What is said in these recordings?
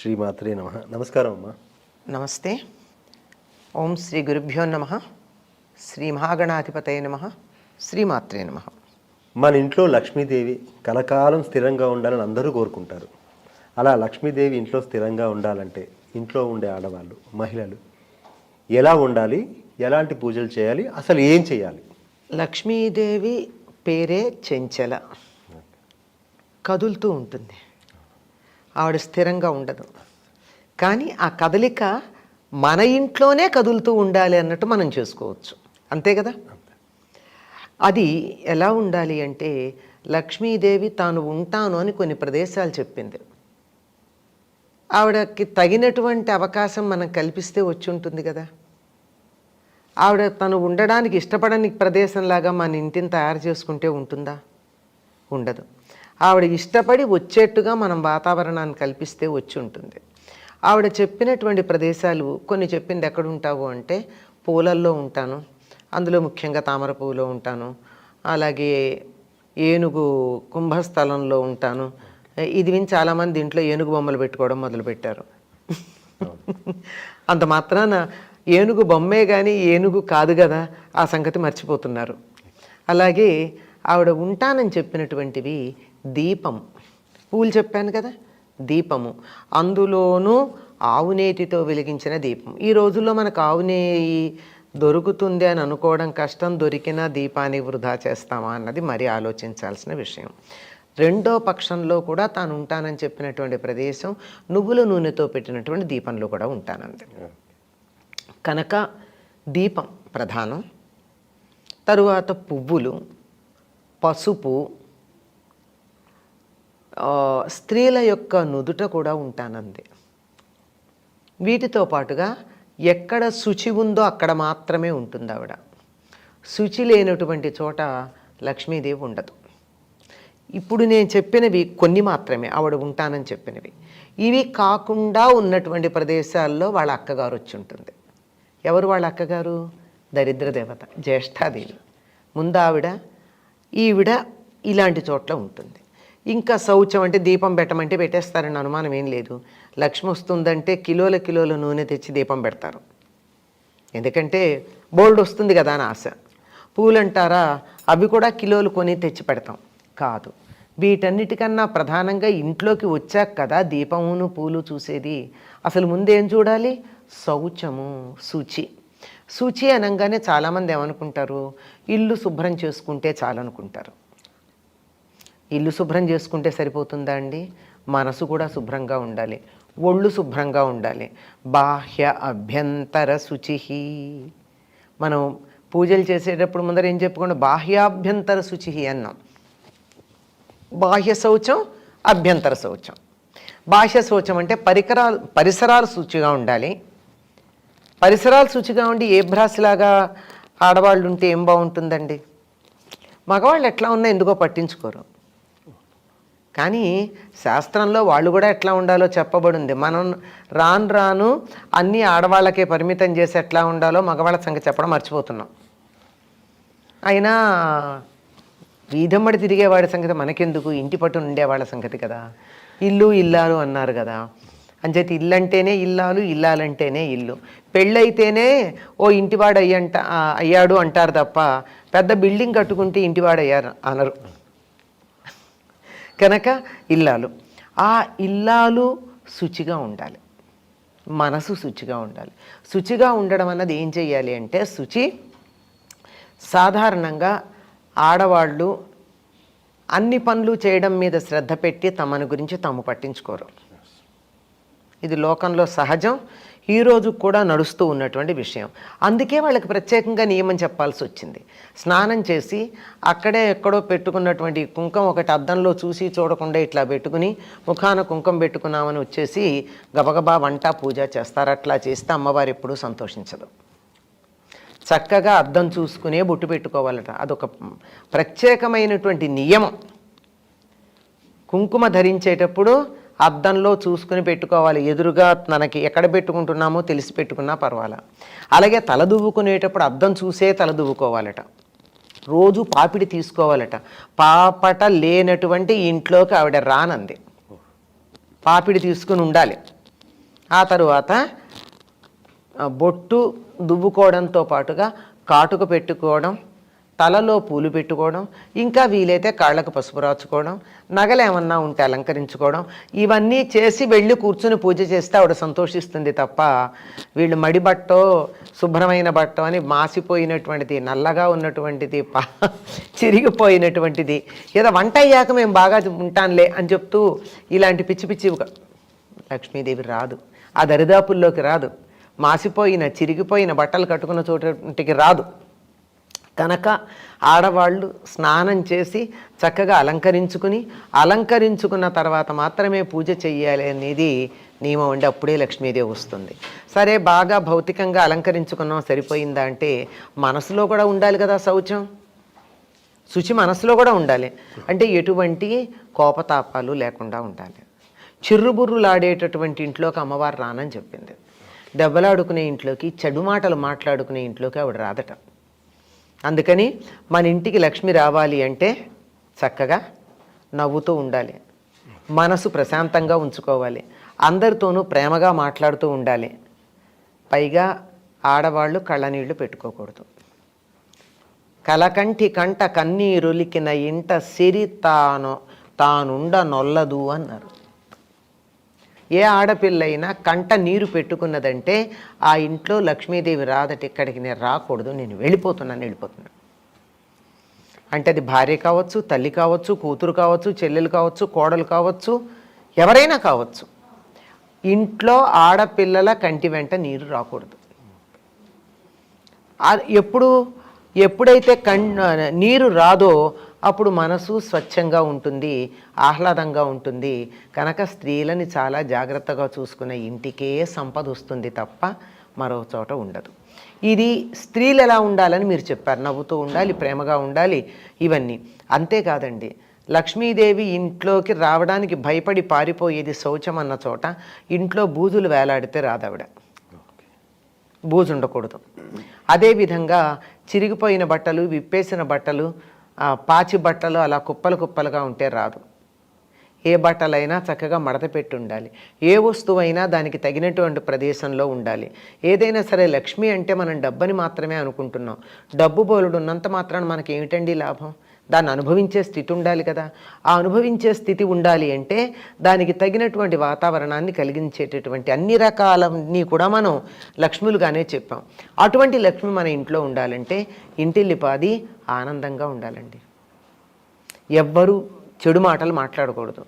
శ్రీమాత్రే నమః. నమస్కారం అమ్మా. నమస్తే. ఓం శ్రీ గురుభ్యో నమః. శ్రీ మహాగణాధిపతయ నమః. శ్రీమాత్రే నమః. మన ఇంట్లో లక్ష్మీదేవి కలకాలం స్థిరంగా ఉండాలని అందరూ కోరుకుంటారు. అలా లక్ష్మీదేవి ఇంట్లో స్థిరంగా ఉండాలంటే ఇంట్లో ఉండే ఆడవాళ్ళు, మహిళలు ఎలా ఉండాలి, ఎలాంటి పూజలు చేయాలి, అసలు ఏం చేయాలి? లక్ష్మీదేవి పేరే చెంచల, కదులుతూ ఉంటుంది. ఆవిడ స్థిరంగా ఉండదు. కానీ ఆ కదలిక మన ఇంట్లోనే కదులుతూ ఉండాలి అన్నట్టు మనం చేసుకోవచ్చు. అంతే కదా? అది ఎలా ఉండాలి అంటే, లక్ష్మీదేవి తాను ఉంటాను అని కొన్ని ప్రదేశాలు చెప్పింది. ఆవిడకి తగినటువంటి అవకాశం మనం కల్పిస్తే వచ్చి ఉంటుంది కదా. ఆవిడ తను ఉండడానికి ఇష్టపడని ప్రదేశంలాగా మన ఇంటిని తయారు చేసుకుంటే ఉంటుందా? ఉండదు. ఆవిడ ఇష్టపడి వచ్చేట్టుగా మనం వాతావరణాన్ని కల్పిస్తే వచ్చి ఉంటుంది. ఆవిడ చెప్పినటువంటి ప్రదేశాలు కొన్ని చెప్పింది. ఎక్కడ ఉంటావు అంటే, పూలల్లో ఉంటాను, అందులో ముఖ్యంగా తామర పువ్వులో ఉంటాను, అలాగే ఏనుగు కుంభస్థలంలో ఉంటాను. ఇది విని చాలామంది ఇంట్లో ఏనుగు బొమ్మలు పెట్టుకోవడం మొదలుపెట్టారు. అంత మాత్రాన ఏనుగు బొమ్మే కానీ ఏనుగు కాదు కదా, ఆ సంగతి మర్చిపోతున్నారు. అలాగే ఆవిడ ఉంటానని చెప్పినటువంటివి దీపం, పూలు చెప్పాను కదా, దీపము, అందులోనూ ఆవునేతితో వెలిగించిన దీపం. ఈ రోజుల్లో మనకు ఆవునేయి దొరుకుతుంది అని అనుకోవడం కష్టం. దొరికిన దీపాన్ని వృధా చేస్తామా అన్నది మరి ఆలోచించాల్సిన విషయం. రెండో పక్షంలో కూడా తాను ఉంటానని చెప్పినటువంటి ప్రదేశం నువ్వుల నూనెతో పెట్టినటువంటి దీపంలో కూడా ఉంటానంది. కనుక దీపం ప్రధానం. తరువాత పువ్వులు, పసుపు, స్త్రీల యొక్క నుదుట కూడా ఉంటానంది. వీటితో పాటుగా ఎక్కడ శుచి ఉందో అక్కడ మాత్రమే ఉంటుంది ఆవిడ. శుచి లేనటువంటి చోట లక్ష్మీదేవి ఉండదు. ఇప్పుడు నేను చెప్పినవి కొన్ని మాత్రమే ఆవిడ ఉంటానని చెప్పినవి. ఇవి కాకుండా ఉన్నటువంటి ప్రదేశాల్లో వాళ్ళ అక్కగారు వచ్చి ఉంటుంది. ఎవరు వాళ్ళ అక్కగారు? దరిద్ర దేవత, జ్యేష్ఠాదేవి. ముందు ఈవిడ ఇలాంటి చోట్ల ఉంటుంది. ఇంకా శౌచం అంటే దీపం పెట్టమంటే పెట్టేస్తారని అనుమానం ఏం లేదు. లక్ష్మి వస్తుందంటే కిలోల కిలోల నూనె తెచ్చి దీపం పెడతారు. ఎందుకంటే బోల్డ్ వస్తుంది కదా అని ఆశ. పూలు అంటారా, అవి కూడా కిలోలు కొని తెచ్చి పెడతాం కాదు. వీటన్నిటికన్నా ప్రధానంగా ఇంట్లోకి వచ్చాక కదా దీపమును పూలు చూసేది. అసలు ముందేం చూడాలి? శౌచము, శుచి. శుచి అనగానే చాలామంది ఏమనుకుంటారు, ఇల్లు శుభ్రం చేసుకుంటే చాలనుకుంటారు. ఇల్లు శుభ్రం చేసుకుంటే సరిపోతుందా అండి? మనసు కూడా శుభ్రంగా ఉండాలి, ఒళ్ళు శుభ్రంగా ఉండాలి. బాహ్య అభ్యంతర శుచి. మనం పూజలు చేసేటప్పుడు ముందర ఏం చెప్పుకోండి, బాహ్యాభ్యంతర శుచి అన్నాం. బాహ్య శౌచం, అభ్యంతర శౌచం. బాహ్య శౌచం అంటే పరిసరాలు శుచిగా ఉండాలి. పరిసరాలు శుచిగా ఉండి ఏ భ్రాసిలాగా ఆడవాళ్ళు ఉంటే ఏం బాగుంటుందండి? మగవాళ్ళు ఎట్లా ఉన్నా ఎందుకో పట్టించుకోరు. కానీ శాస్త్రంలో వాళ్ళు కూడా ఎట్లా ఉండాలో చెప్పబడింది. మనం రాను అన్నీ ఆడవాళ్ళకే పరిమితం చేసి ఎట్లా ఉండాలో మగవాళ్ళ సంగతి చెప్పడం మర్చిపోతున్నాం. అయినా వీధమ్మడి తిరిగేవాడి సంగతి మనకెందుకు, ఇంటి పట్టున ఉండేవాళ్ళ సంగతి కదా. ఇల్లు ఇల్లాలు అన్నారు కదా, అంచేతి ఇల్లంటేనే ఇల్లాలు, ఇల్లాలంటేనే ఇల్లు. పెళ్ళైతేనే ఓ ఇంటివాడు అయ్యాడు అంటారు తప్ప పెద్ద బిల్డింగ్ కట్టుకుంటే ఇంటివాడు అయ్యారు అనరు. కనుక ఇల్లాలు, ఆ ఇల్లాలు శుచిగా ఉండాలి, మనసు శుచిగా ఉండాలి. శుచిగా ఉండడం అన్నది ఏం చెయ్యాలి అంటే, శుచి సాధారణంగా ఆడవాళ్ళు అన్ని పనులు చేయడం మీద శ్రద్ధ పెట్టి తమను గురించి తాము పట్టించుకోరు. ఇది లోకంలో సహజం, ఈరోజు కూడా నడుస్తూ ఉన్నటువంటి విషయం. అందుకే వాళ్ళకి ప్రత్యేకంగా నియమం చెప్పాల్సి వచ్చింది. స్నానం చేసి అక్కడే ఎక్కడో పెట్టుకున్నటువంటి కుంకం ఒకటి అద్దంలో చూసి చూడకుండా ఇట్లా పెట్టుకుని ముఖాన కుంకం పెట్టుకున్నామని వచ్చేసి గబగబా వంట పూజ చేస్తారు. అట్లా చేస్తే అమ్మవారు ఎప్పుడూ సంతోషించదు. చక్కగా అద్దం చూసుకునే బొట్టు పెట్టుకోవాలట. అదొక ప్రత్యేకమైనటువంటి నియమం. కుంకుమ ధరించేటప్పుడు అద్దంలో చూసుకుని పెట్టుకోవాలి. ఎదురుగా మనకి ఎక్కడ పెట్టుకుంటున్నామో తెలిసి పెట్టుకున్నా పర్వాలా. అలాగే తల దువ్వుకునేటప్పుడు అద్దం చూసే తల దువ్వుకోవాలట. రోజు పాపిడి తీసుకోవాలట. పాపట లేనటువంటి ఇంట్లోకి ఆవిడ రానంది. పాపిడి తీసుకుని ఉండాలి. ఆ తరువాత బొట్టు దువ్వుకోవడంతో పాటుగా కాటుక పెట్టుకోవడం, తలలో పూలు పెట్టుకోవడం, ఇంకా వీలైతే కాళ్ళకు పసుపు రాచుకోవడం, నగలు ఏమన్నా ఉంటే అలంకరించుకోవడం, ఇవన్నీ చేసి వెళ్ళి కూర్చుని పూజ చేస్తే ఆవిడ సంతోషిస్తుంది తప్ప వీళ్ళు మడి బట్టో శుభ్రమైన బట్టో అని మాసిపోయినటువంటిది, నల్లగా ఉన్నటువంటిది, చిరిగిపోయినటువంటిది, ఏదో వంట అయ్యాక మేము బాగా ఉంటానులే అని చెప్తూ ఇలాంటి పిచ్చి పిచ్చి లక్ష్మీదేవి రాదు. ఆ దరిదాపుల్లోకి రాదు. మాసిపోయిన చిరిగిపోయిన బట్టలు కట్టుకున్న చోటికి రాదు. కనుక ఆడవాళ్ళు స్నానం చేసి చక్కగా అలంకరించుకున్న తర్వాత మాత్రమే పూజ చెయ్యాలి అనేది నియమం అండి. అప్పుడే లక్ష్మీదేవి వస్తుంది. సరే, బాగా భౌతికంగా అలంకరించుకున్నాం సరిపోయిందా అంటే మనసులో కూడా ఉండాలి కదా శౌచం. శుచి మనసులో కూడా ఉండాలి. అంటే ఎటువంటి కోపతాపాలు లేకుండా ఉండాలి. చిర్రుబుర్రులాడేటటువంటి ఇంట్లోకి అమ్మవారు రానని చెప్పింది. దెబ్బలాడుకునే ఇంట్లోకి, చెడు మాటలు మాట్లాడుకునే ఇంట్లోకి ఆవిడ రాదట. అందుకని మన ఇంటికి లక్ష్మి రావాలి అంటే చక్కగా నవ్వుతూ ఉండాలి, మనసు ప్రశాంతంగా ఉంచుకోవాలి, అందరితోనూ ప్రేమగా మాట్లాడుతూ ఉండాలి. పైగా ఆడవాళ్ళు కళ్ళనీళ్లు పెట్టుకోకూడదు. కలకంటి కంట కన్నీరులికిన ఇంట సిరి తానుండ నొల్లదు అన్నారు. ఏ ఆడపిల్లైనా కంట నీరు పెట్టుకున్నదంటే ఆ ఇంట్లో లక్ష్మీదేవి రాదట. ఇక్కడికి నేను రాకూడదు, నేను వెళ్ళిపోతున్నాను. అంటే అది భార్య కావచ్చు, తల్లి కావచ్చు, కూతురు కావచ్చు, చెల్లెలు కావచ్చు, కోడలు కావచ్చు, ఎవరైనా కావచ్చు. ఇంట్లో ఆడపిల్లల కంటి వెంట నీరు రాకూడదు. ఎప్పుడైతే నీరు రాదో అప్పుడు మనసు స్వచ్ఛంగా ఉంటుంది, ఆహ్లాదంగా ఉంటుంది. కనుక స్త్రీలని చాలా జాగ్రత్తగా చూసుకునే ఇంటికే సంపద వస్తుంది తప్ప మరో చోట ఉండదు. ఇది స్త్రీలు ఎలా ఉండాలని మీరు చెప్పారు. నవ్వుతూ ఉండాలి, ప్రేమగా ఉండాలి, ఇవన్నీ. అంతేకాదండి, లక్ష్మీదేవి ఇంట్లోకి రావడానికి భయపడి పారిపోయేది శౌచం అన్న చోట ఇంట్లో బూజులు వేలాడితే రాదావిడ. బూజు ఉండకూడదు. అదేవిధంగా చిరిగిపోయిన బట్టలు, విప్పేసిన బట్టలు, పాచి బట్టలు అలా కుప్పలుగా ఉంటే రాదు. ఏ బట్టలైనా చక్కగా మడత పెట్టి ఉండాలి. ఏ వస్తువైనా దానికి తగినటువంటి ప్రదేశంలో ఉండాలి. ఏదైనా సరే లక్ష్మి అంటే మనం డబ్బని మాత్రమే అనుకుంటున్నాం. డబ్బు బోలుడు ఉన్నంత మాత్రాన మనకి ఏమిటండి లాభం? దాన్ని అనుభవించే స్థితి ఉండాలి కదా. ఆ అనుభవించే స్థితి ఉండాలి అంటే దానికి తగినటువంటి వాతావరణాన్ని కలిగించేటటువంటి అన్ని రకాలన్నీ కూడా మనం లక్ష్ములుగానే చెప్పాం. అటువంటి లక్ష్మి మన ఇంట్లో ఉండాలంటే ఇంటిల్లిపాది ఆనందంగా ఉండాలండి. ఎవ్వరూ చెడు మాటలు మాట్లాడకూడదు,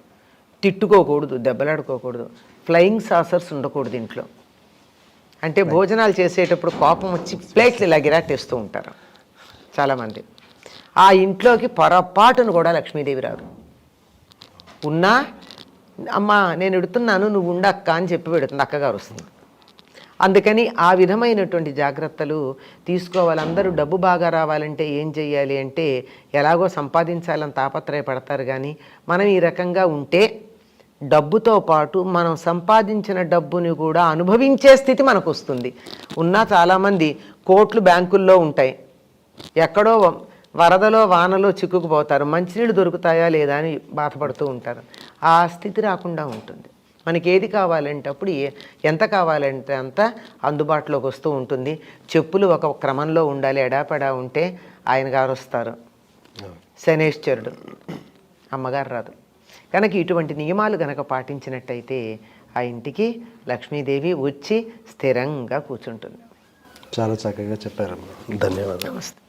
తిట్టుకోకూడదు, దెబ్బలాడుకోకూడదు, ఫ్లయింగ్ సాసర్స్ ఉండకూడదు ఇంట్లో. అంటే భోజనాలు చేసేటప్పుడు కోపం వచ్చి ప్లేట్లు ఇలా గిరాటేస్తూ ఉంటారు చాలామంది. ఆ ఇంట్లోకి పొరపాటును కూడా లక్ష్మీదేవి రాదు. ఉన్నా అమ్మ నేను ఎడుతున్నాను నువ్వు ఉండక్క అని చెప్పి పెడుతుంది, అక్కగారు వస్తుంది. అందుకని ఆ విధమైనటువంటి జాగ్రత్తలు తీసుకోవాలి. అందరూ డబ్బు బాగా రావాలంటే ఏం చెయ్యాలి అంటే ఎలాగో సంపాదించాలని తాపత్రయపడతారు. కానీ మనం ఈ రకంగా ఉంటే డబ్బుతో పాటు మనం సంపాదించిన డబ్బుని కూడా అనుభవించే స్థితి మనకు వస్తుంది. ఉన్నా చాలామంది కోట్లు బ్యాంకుల్లో ఉంటాయి, ఎక్కడో వరదలో వానలో చిక్కుకుపోతారు, మంచినీళ్ళు దొరుకుతాయా లేదా అని బాధపడుతూ ఉంటారు. ఆ స్థితి రాకుండా ఉంటుంది. మనకి ఏది కావాలంటే అప్పుడు ఎంత కావాలంటే అంత అందుబాటులోకి వస్తూ ఉంటుంది. చెప్పులు ఒక క్రమంలో ఉండాలి. ఎడాపెడా ఉంటే ఆయన గారు వస్తారు, శనేశ్వరుడు, అమ్మగారు రాదు. కనుక ఇటువంటి నియమాలు గనక పాటించినట్టయితే ఆ ఇంటికి లక్ష్మీదేవి వచ్చి స్థిరంగా కూర్చుంటుంది. చాలా చక్కగా చెప్పారమ్మా. ధన్యవాదాలు. నమస్తే.